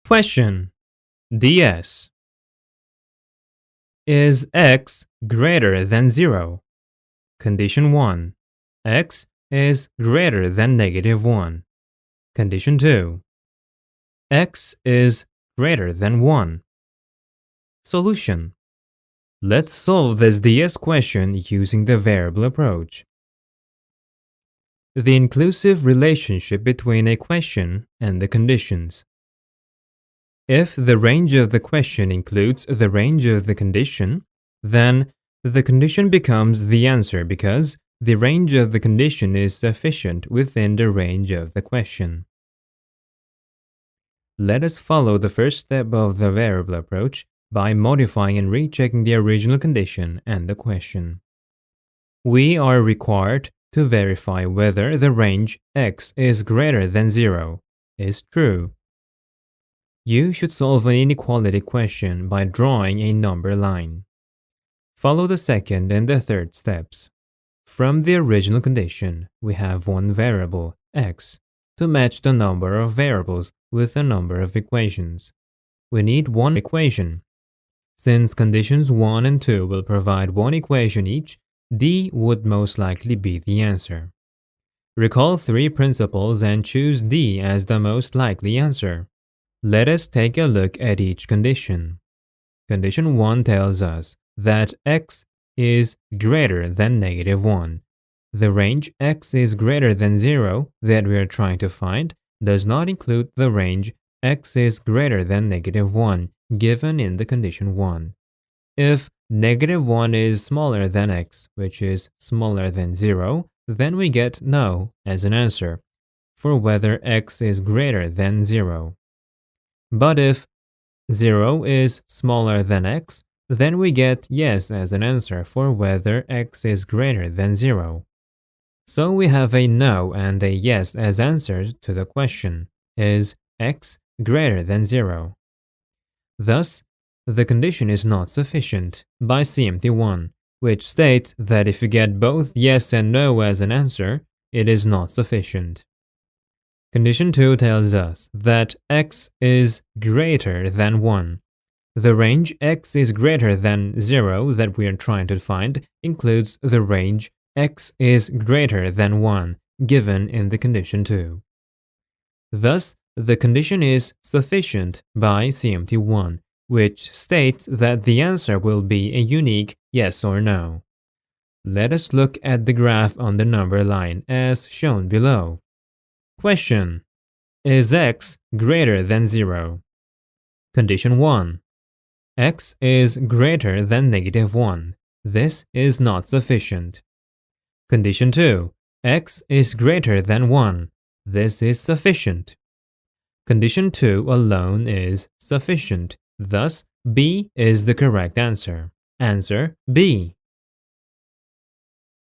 Question: DS. Is x greater than 0? Condition 1. X is greater than -1. Condition 2. X is greater than 1. Solution: let's solve this DS question using the variable approach. The inclusive relationship between a question and the conditions. If the range of the question includes the range of the condition, then the condition becomes the answer because the range of the condition is sufficient within the range of the question. Let us follow the first step of the variable approach by modifying and rechecking the original condition and the question. We are required to verify whether the range x is greater than 0 is true. You should solve an inequality question by drawing a number line. Follow the second and the third steps. From the original condition, we have one variable, x, to match the number of variables with the number of equations. We need one equation. Since conditions 1 and 2 will provide one equation each, D would most likely be the answer. Recall three principles and choose D as the most likely answer. Let us take a look at each condition. Condition 1 tells us that x is greater than -1. The range x is greater than 0 that we are trying to find does not include the range x is greater than -1 given in the condition 1. If -1 is smaller than x, which is smaller than 0, then we get no as an answer for whether x is greater than 0. But if 0 is smaller than x, then we get yes as an answer for whether x is greater than 0. So we have a no and a yes as answers to the question, is x greater than 0? Thus, the condition is not sufficient by CMT1, which states that if you get both yes and no as an answer, it is not sufficient. Condition 2 tells us that x is greater than 1. The range x is greater than 0 that we are trying to find includes the range x is greater than 1 given in the condition 2. Thus, the condition is sufficient by CMT1, which states that the answer will be a unique yes or no. Let us look at the graph on the number line as shown below. Question: is x greater than 0? Condition 1. X is greater than -1. This is not sufficient. Condition 2. X is greater than 1. This is sufficient. Condition 2 alone is sufficient. Thus, B is the correct answer. Answer B.